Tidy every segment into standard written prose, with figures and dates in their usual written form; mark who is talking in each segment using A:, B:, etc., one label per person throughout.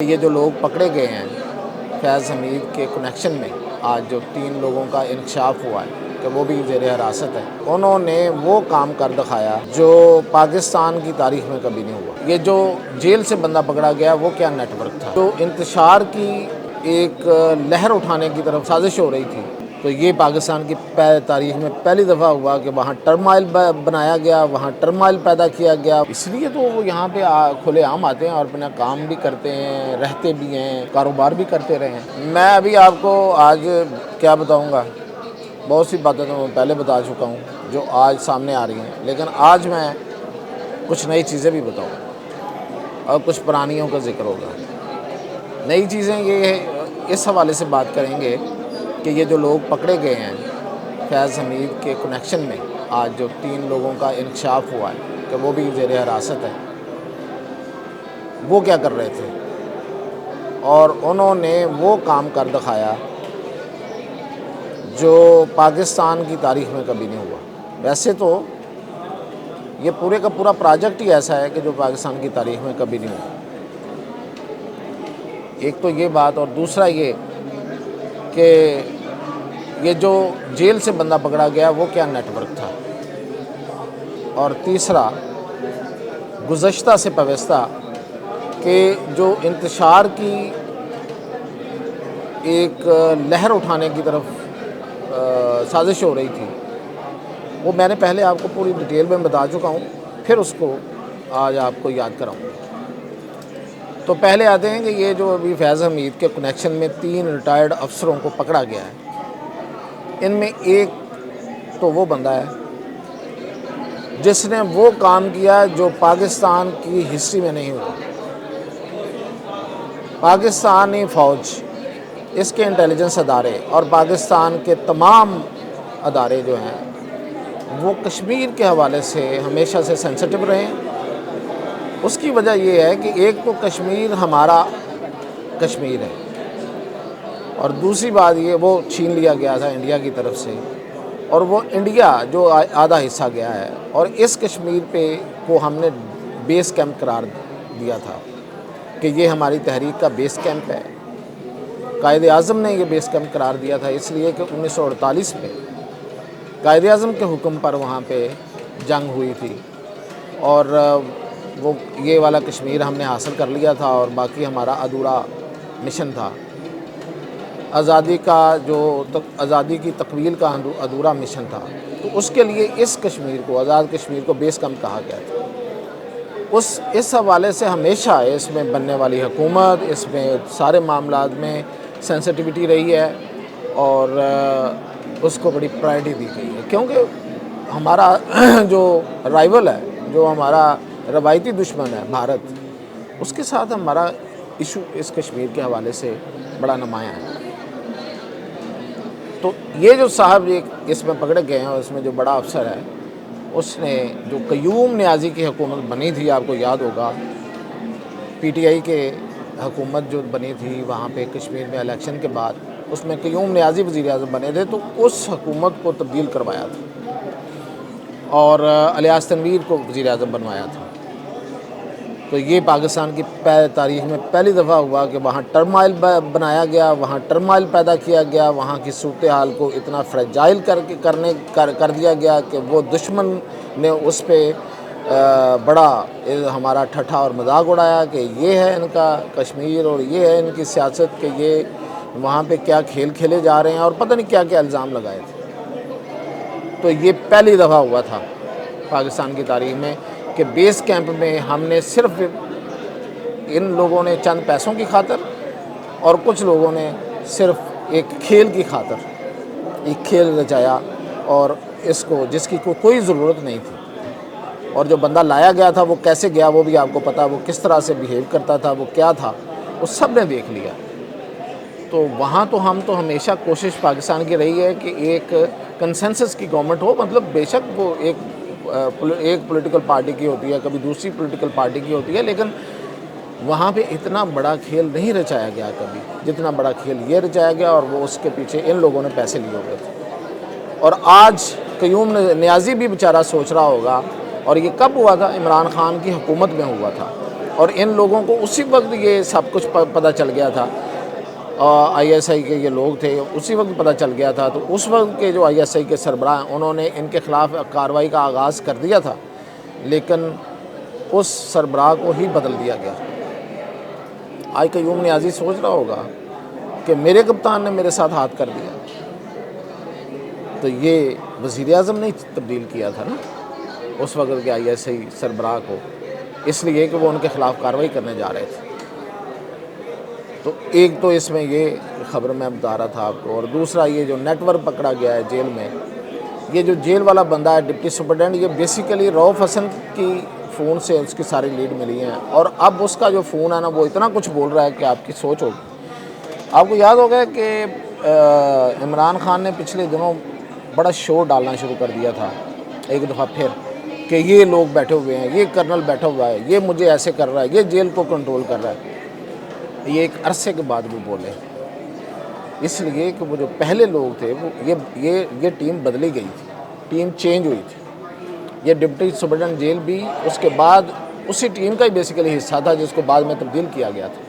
A: یہ جو لوگ پکڑے گئے ہیں فیض حمید کے کنیکشن میں، آج جو 3 لوگوں کا انکشاف ہوا ہے کہ وہ بھی زیر حراست ہے، انہوں نے وہ کام کر دکھایا جو پاکستان کی تاریخ میں کبھی نہیں ہوا۔ یہ جو جیل سے بندہ پکڑا گیا وہ کیا نیٹ ورک تھا، جو انتشار کی ایک لہر اٹھانے کی طرف سازش ہو رہی تھی، تو یہ پاکستان کی تاریخ میں پہلی دفعہ ہوا کہ وہاں ٹرمائل بنایا گیا، وہاں ٹرمائل پیدا کیا گیا۔ اس لیے تو وہ یہاں پہ کھلے عام آتے ہیں اور اپنا کام بھی کرتے ہیں، رہتے بھی ہیں، کاروبار بھی کرتے رہے ہیں۔ میں ابھی آپ کو آج کیا بتاؤں گا، بہت سی باتیں تو میں پہلے بتا چکا ہوں جو آج سامنے آ رہی ہیں، لیکن آج میں کچھ نئی چیزیں بھی بتاؤں اور کچھ پرانیوں کا ذکر ہوگا۔ نئی چیزیں یہ اس حوالے سے بات کریں گے کہ یہ جو لوگ پکڑے گئے ہیں فیض حمید کے کنیکشن میں، آج جو 3 لوگوں کا انکشاف ہوا ہے کہ وہ بھی زیر حراست ہے، وہ کیا کر رہے تھے، اور انہوں نے وہ کام کر دکھایا جو پاکستان کی تاریخ میں کبھی نہیں ہوا۔ ویسے تو یہ پورے کا پورا پروجیکٹ ہی ایسا ہے کہ جو پاکستان کی تاریخ میں کبھی نہیں ہوا۔ ایک تو یہ بات، اور دوسرا یہ کہ یہ جو جیل سے بندہ پکڑا گیا وہ کیا نیٹ ورک تھا، اور تیسرا گزشتہ سے پیوستہ کہ جو انتشار کی ایک لہر اٹھانے کی طرف سازش ہو رہی تھی، وہ میں نے پہلے آپ کو پوری ڈیٹیل میں بتا چکا ہوں، پھر اس کو آج آپ کو یاد کراؤں گا۔ تو پہلے آتے ہیں کہ یہ جو ابھی فیض حمید کے کنیکشن میں 3 ریٹائرڈ افسروں کو پکڑا گیا ہے، ان میں ایک تو وہ بندہ ہے جس نے وہ کام کیا جو پاکستان کی ہسٹری میں نہیں ہوا۔ پاکستانی فوج، اس کے انٹیلیجنس ادارے اور پاکستان کے تمام ادارے جو ہیں وہ کشمیر کے حوالے سے ہمیشہ سے سینسٹیو رہے ہیں۔ اس کی وجہ یہ ہے کہ ایک تو کشمیر ہمارا کشمیر ہے، اور دوسری بات یہ وہ چھین لیا گیا تھا انڈیا کی طرف سے، اور وہ انڈیا جو آدھا حصہ گیا ہے، اور اس کشمیر پہ کو ہم نے بیس کیمپ قرار دیا تھا کہ یہ ہماری تحریک کا بیس کیمپ ہے۔ قائد اعظم نے یہ بیس کیمپ قرار دیا تھا اس لیے کہ 1948 میں قائد اعظم کے حکم پر وہاں پہ جنگ ہوئی تھی، اور وہ یہ والا کشمیر ہم نے حاصل کر لیا تھا، اور باقی ہمارا ادھورا مشن تھا، آزادی کا جو آزادی کی تکمیل کا ادھورا مشن تھا، تو اس کے لیے اس کشمیر کو، آزاد کشمیر کو بیس کیمپ کہا گیا تھا۔ اس حوالے سے ہمیشہ اس میں بننے والی حکومت، اس میں سارے معاملات میں سینسٹیوٹی رہی ہے، اور اس کو بڑی پرائرٹی دی گئی ہے، کیونکہ ہمارا جو رائیول ہے، جو ہمارا روایتی دشمن ہے بھارت، اس کے ساتھ ہمارا ایشو اس کشمیر کے حوالے سے بڑا نمایاں ہے۔ تو یہ جو صاحب اس میں پکڑے گئے ہیں، اور اس میں جو بڑا افسر ہے، اس نے جو قیوم نیازی کی حکومت بنی تھی، آپ کو یاد ہوگا پی ٹی آئی کے حکومت جو بنی تھی وہاں پہ کشمیر میں الیکشن کے بعد، اس میں قیوم نیازی وزیر اعظم بنے تھے، تو اس حکومت کو تبدیل کروایا تھا اور الیاس تنویر کو وزیر اعظم بنوایا تھا۔ تو یہ پاکستان کی تاریخ میں پہلی دفعہ ہوا کہ وہاں ٹرمائل بنایا گیا، وہاں ٹرمائل پیدا کیا گیا، وہاں کی صورتحال کو اتنا فریجائل کر دیا گیا کہ وہ دشمن نے اس پہ بڑا ہمارا ٹھٹھا اور مذاق اڑایا کہ یہ ہے ان کا کشمیر، اور یہ ہے ان کی سیاست، کہ یہ وہاں پہ کیا کھیل کھیلے جا رہے ہیں، اور پتہ نہیں کیا کیا الزام لگائے تھے۔ تو یہ پہلی دفعہ ہوا تھا پاکستان کی تاریخ میں کہ بیس کیمپ میں ہم نے صرف ان لوگوں نے چند پیسوں کی خاطر، اور کچھ لوگوں نے صرف ایک کھیل کی خاطر ایک کھیل رچایا، اور اس کو جس کی کوئی ضرورت نہیں تھی، اور جو بندہ لایا گیا تھا وہ کیسے گیا وہ بھی آپ کو پتا، وہ کس طرح سے بیہیو کرتا تھا، وہ کیا تھا، وہ سب نے دیکھ لیا۔ تو وہاں تو ہم تو ہمیشہ کوشش پاکستان کی رہی ہے کہ ایک کنسنسس کی گورنمنٹ ہو، مطلب بے شک وہ ایک پولیٹیکل پارٹی کی ہوتی ہے، کبھی دوسری پولیٹیکل پارٹی کی ہوتی ہے، لیکن وہاں پہ اتنا بڑا کھیل نہیں رچایا گیا کبھی جتنا بڑا کھیل یہ رچایا گیا، اور وہ اس کے پیچھے ان لوگوں نے پیسے لیے ہوئے تھے۔ اور آج قیوم نیازی بھی بیچارہ سوچ رہا ہوگا، اور یہ کب ہوا تھا؟ عمران خان کی حکومت میں ہوا تھا، اور ان لوگوں کو اسی وقت یہ سب کچھ پتہ چل گیا تھا، آئی ایس آئی کے یہ لوگ تھے، اسی وقت پتہ چل گیا تھا، تو اس وقت کے جو آئی ایس آئی کے سربراہ ہیں انہوں نے ان کے خلاف کارروائی کا آغاز کر دیا تھا، لیکن اس سربراہ کو ہی بدل دیا گیا۔ آج قیوم نیازی سوچ رہا ہوگا کہ میرے کپتان نے میرے ساتھ ہاتھ کر دیا، تو یہ وزیر اعظم نے تبدیل کیا تھا نا اس وقت کے آئی ایس آئی سربراہ کو، اس لیے کہ وہ ان کے خلاف کارروائی کرنے جا رہے تھے۔ تو ایک تو اس میں یہ خبر میں بتا رہا تھا آپ کو، اور دوسرا یہ جو نیٹ ورک پکڑا گیا ہے جیل میں، یہ جو جیل والا بندہ ہے ڈپٹی سپرنٹینڈنٹ، یہ بیسیکلی رؤف حسن کی فون سے اس کی ساری لیڈ ملی ہیں، اور اب اس کا جو فون ہے نا وہ اتنا کچھ بول رہا ہے کہ آپ کی سوچ ہوگی۔ آپ کو یاد ہوگا کہ عمران خان نے پچھلے دنوں بڑا شو ڈالنا شروع کر دیا تھا ایک دفعہ پھر، کہ یہ لوگ بیٹھے ہوئے ہیں، یہ کرنل بیٹھا ہوا ہے، یہ مجھے ایسے کر رہا ہے، یہ جیل کو کنٹرول کر رہا ہے۔ یہ ایک عرصے کے بعد وہ بولے، اس لیے کہ وہ جو پہلے لوگ تھے وہ یہ ٹیم بدلی گئی تھی، ٹیم چینج ہوئی تھی۔ یہ ڈپٹی سپرنٹینڈنٹ جیل بھی اس کے بعد اسی ٹیم کا ہی بیسیکلی حصہ تھا جس کو بعد میں تبدیل کیا گیا تھا۔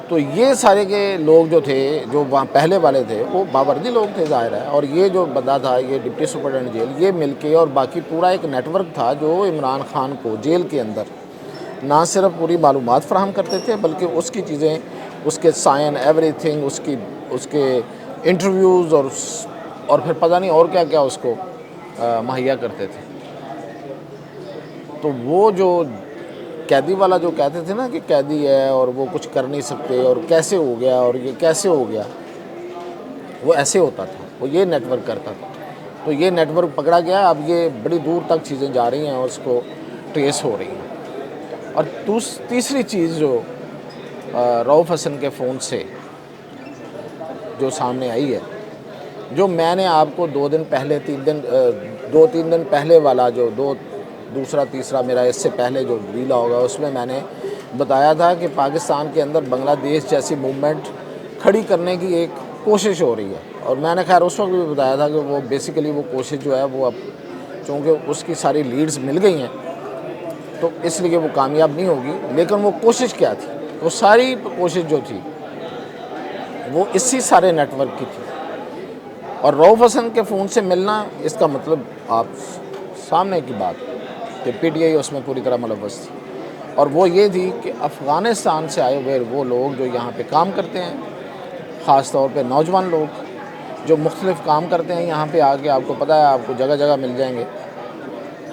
A: تو یہ سارے کے لوگ جو تھے، جو وہاں پہلے والے تھے، وہ باوردی لوگ تھے ظاہر ہے، اور یہ جو بندہ تھا یہ ڈپٹی سپرنٹینڈنٹ جیل، یہ مل کے اور باقی پورا ایک نیٹ ورک تھا جو عمران خان کو جیل کے اندر نہ صرف پوری معلومات فراہم کرتے تھے بلکہ اس کی چیزیں، اس کے سائن ایوری تھنگ، اس کے انٹرویوز اور پھر پتہ نہیں اور کیا کیا اس کو مہیا کرتے تھے۔ تو وہ جو قیدی والا جو کہتے تھے نا کہ قیدی ہے اور وہ کچھ کر نہیں سکتے اور کیسے ہو گیا اور یہ کیسے ہو گیا، وہ ایسے ہوتا تھا، وہ یہ نیٹ ورک کرتا تھا۔ تو یہ نیٹ ورک پکڑا گیا، اب یہ بڑی دور تک چیزیں جا رہی ہیں اور اس کو ٹریس ہو رہی ہیں۔ اور تیسری چیز جو رؤف حسن کے فون سے جو سامنے آئی ہے، جو میں نے آپ کو 2 3 دن پہلے والا جو دوسرا تیسرا میرا اس سے پہلے جو ویلا ہوگا اس میں میں نے بتایا تھا کہ پاکستان کے اندر بنگلہ دیش جیسی موومنٹ کھڑی کرنے کی ایک کوشش ہو رہی ہے، اور میں نے خیر اس وقت بھی بتایا تھا کہ وہ بیسیکلی وہ کوشش جو ہے وہ اب چونکہ اس کی ساری لیڈز مل گئی ہیں تو اس لیے وہ کامیاب نہیں ہوگی، لیکن وہ کوشش کیا تھی، وہ ساری کوشش جو تھی وہ اسی سارے نیٹ ورک کی تھی۔ اور رؤف حسن کے فون سے ملنا، اس کا مطلب آپ سامنے کی بات کہ پی ٹی آئی اس میں پوری طرح ملوث تھی، اور وہ یہ تھی کہ افغانستان سے آئے ہوئے وہ لوگ جو یہاں پہ کام کرتے ہیں، خاص طور پہ نوجوان لوگ جو مختلف کام کرتے ہیں یہاں پہ آ کے، آپ کو پتہ ہے آپ کو جگہ جگہ مل جائیں گے،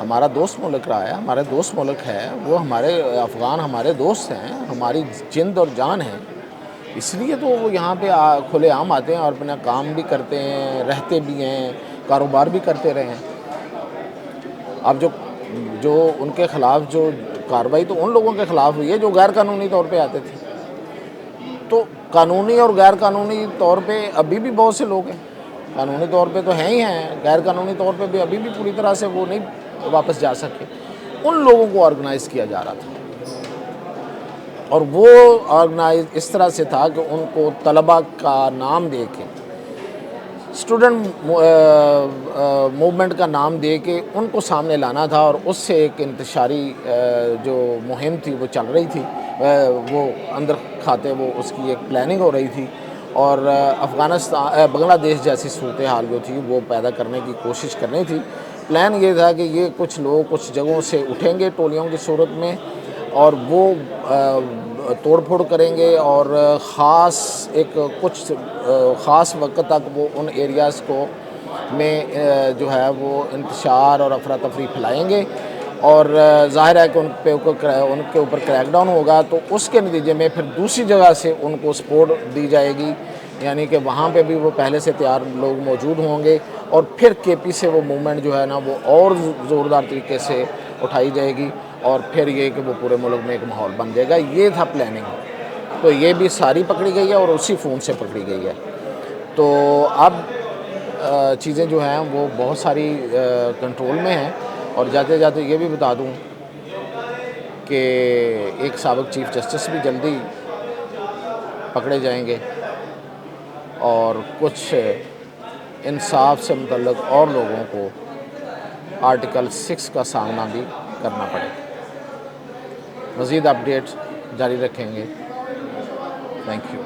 A: ہمارا دوست ملک رہا ہے، ہمارے دوست ملک ہے وہ، ہمارے افغان ہمارے دوست ہیں، ہماری جند اور جان ہیں، اس لیے تو وہ یہاں پہ کھلے عام آتے ہیں اور اپنا کام بھی کرتے ہیں، رہتے بھی ہیں، کاروبار بھی کرتے رہے ہیں۔ اب جو ان کے خلاف جو کارروائی تو ان لوگوں کے خلاف ہوئی ہے جو غیر قانونی طور پہ آتے تھے، تو قانونی اور غیر قانونی طور پہ ابھی بھی بہت سے لوگ ہیں، قانونی طور پہ تو ہیں ہی ہیں، غیر قانونی طور پہ بھی ابھی بھی پوری طرح سے وہ نہیں واپس جا سکے، ان لوگوں کو آرگنائز کیا جا رہا تھا، اور وہ آرگنائز اس طرح سے تھا کہ ان کو طلباء کا نام دے کے، اسٹوڈنٹ موومنٹ کا نام دے کے ان کو سامنے لانا تھا، اور اس سے ایک انتشاری جو مہم تھی وہ چل رہی تھی، وہ اندر کھاتے وہ اس کی ایک پلاننگ ہو رہی تھی، اور بنگلہ دیش جیسی صورتحال جو تھی وہ پیدا کرنے کی کوشش کرنی تھی۔ پلان یہ تھا کہ یہ کچھ لوگ کچھ جگہوں سے اٹھیں گے ٹولیوں کی صورت میں، اور وہ توڑ پھوڑ کریں گے، اور کچھ خاص وقت تک وہ ان ایریاز کو میں جو ہے وہ انتشار اور افراتفری پھیلائیں گے، اور ظاہر ہے کہ ان کے اوپر کریک ڈاؤن ہوگا، تو اس کے نتیجے میں پھر دوسری جگہ سے ان کو سپورٹ دی جائے گی، یعنی کہ وہاں پہ بھی وہ پہلے سے تیار لوگ موجود ہوں گے، اور پھر کے پی سے وہ موومنٹ جو ہے نا وہ اور زوردار طریقے سے اٹھائی جائے گی، اور پھر یہ کہ وہ پورے ملک میں ایک ماحول بن جائے گا۔ یہ تھا پلاننگ، تو یہ بھی ساری پکڑی گئی ہے اور اسی فون سے پکڑی گئی ہے۔ تو اب چیزیں جو ہیں وہ بہت ساری کنٹرول میں ہیں، اور جاتے جاتے یہ بھی بتا دوں کہ ایک سابق چیف جسٹس بھی جلدی پکڑے جائیں گے، اور کچھ انصاف سے متعلق اور لوگوں کو آرٹیکل 6 کا سامنا بھی کرنا پڑے گا۔ مزید اپڈیٹس جاری رکھیں گے. Thank you.